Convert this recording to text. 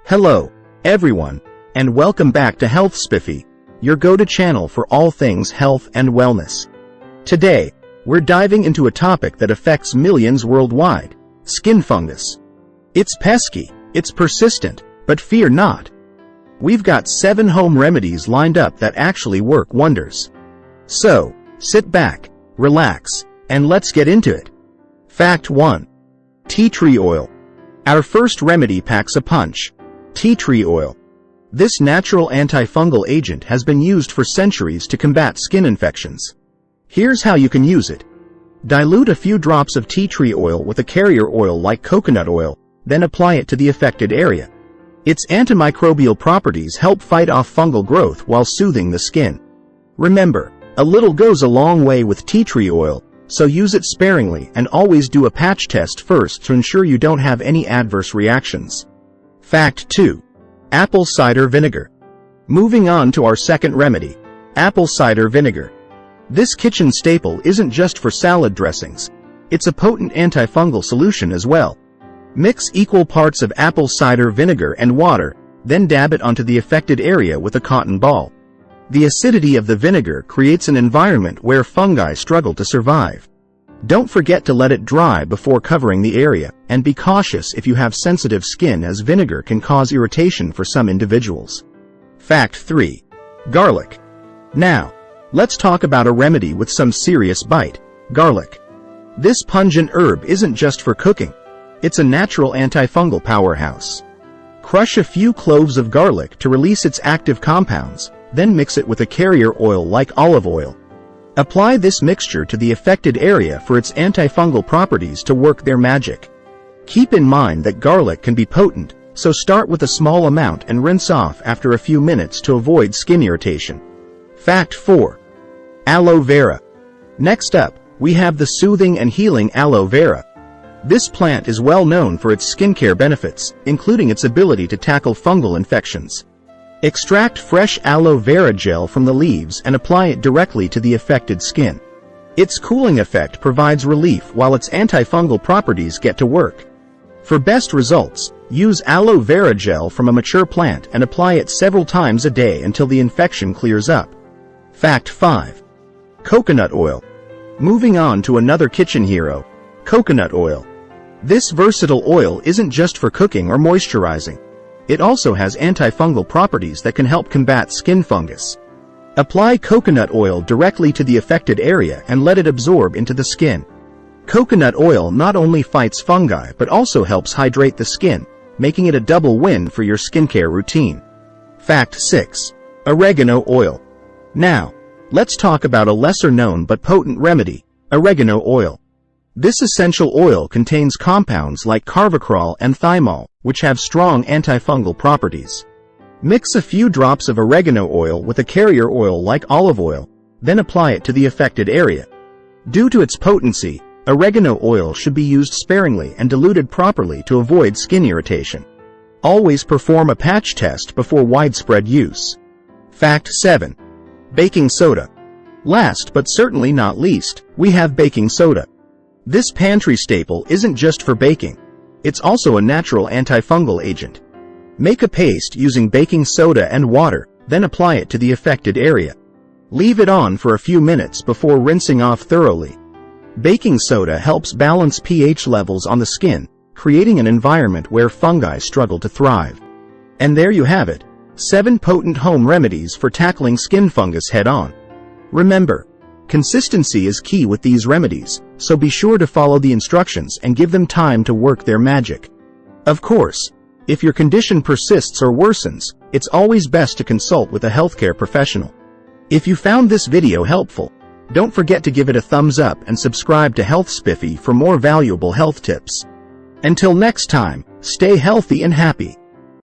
Hello, everyone, and welcome back to Health Spiffy, your go-to channel for all things health and wellness. Today, we're diving into a topic that affects millions worldwide: skin fungus. It's pesky, it's persistent, but fear not. We've got 7 home remedies lined up that actually work wonders. So, sit back, relax, and let's get into it. Fact 1. Tea tree oil. Our first remedy packs a punch. Tea tree oil. This natural antifungal agent has been used for centuries to combat skin infections. Here's how you can use it. Dilute a few drops of tea tree oil with a carrier oil like coconut oil, then apply it to the affected area. Its antimicrobial properties help fight off fungal growth while soothing the skin. Remember, a little goes a long way with tea tree oil, so use it sparingly and always do a patch test first to ensure you don't have any adverse reactions. Fact 2. Apple cider vinegar. Moving on to our second remedy, apple cider vinegar. This kitchen staple isn't just for salad dressings. It's a potent antifungal solution as well. Mix equal parts of apple cider vinegar and water, then dab it onto the affected area with a cotton ball. The acidity of the vinegar creates an environment where fungi struggle to survive. Don't forget to let it dry before covering the area, and be cautious if you have sensitive skin, as vinegar can cause irritation for some individuals. Fact 3. Garlic. Now, let's talk about a remedy with some serious bite: garlic. This pungent herb isn't just for cooking. It's a natural antifungal powerhouse. Crush a few cloves of garlic to release its active compounds, then mix it with a carrier oil like olive oil. Apply this mixture to the affected area for its antifungal properties to work their magic. Keep in mind that garlic can be potent, so start with a small amount and rinse off after a few minutes to avoid skin irritation. Fact 4. Aloe Vera. Next up, we have the soothing and healing aloe vera. This plant is well known for its skincare benefits, including its ability to tackle fungal infections. Extract fresh aloe vera gel from the leaves and apply it directly to the affected skin. Its cooling effect provides relief while its antifungal properties get to work. For best results, use aloe vera gel from a mature plant and apply it several times a day until the infection clears up. Fact 5. Coconut oil. Moving on to another kitchen hero, coconut oil. This versatile oil isn't just for cooking or moisturizing. It also has antifungal properties that can help combat skin fungus. Apply coconut oil directly to the affected area and let it absorb into the skin. Coconut oil not only fights fungi but also helps hydrate the skin, making it a double win for your skincare routine. Fact 6. Oregano oil. Now, let's talk about a lesser-known but potent remedy, oregano oil. This essential oil contains compounds like carvacrol and thymol, which have strong antifungal properties. Mix a few drops of oregano oil with a carrier oil like olive oil, then apply it to the affected area. Due to its potency, oregano oil should be used sparingly and diluted properly to avoid skin irritation. Always perform a patch test before widespread use. Fact 7. Baking soda. Last but certainly not least, we have baking soda. This pantry staple isn't just for baking. It's also a natural antifungal agent. Make a paste using baking soda and water, then apply it to the affected area. Leave it on for a few minutes before rinsing off thoroughly. Baking soda helps balance pH levels on the skin, creating an environment where fungi struggle to thrive. And there you have it, 7 potent home remedies for tackling skin fungus head-on. Remember, consistency is key with these remedies, so be sure to follow the instructions and give them time to work their magic. Of course, if your condition persists or worsens, it's always best to consult with a healthcare professional. If you found this video helpful, don't forget to give it a thumbs up and subscribe to Health Spiffy for more valuable health tips. Until next time, stay healthy and happy.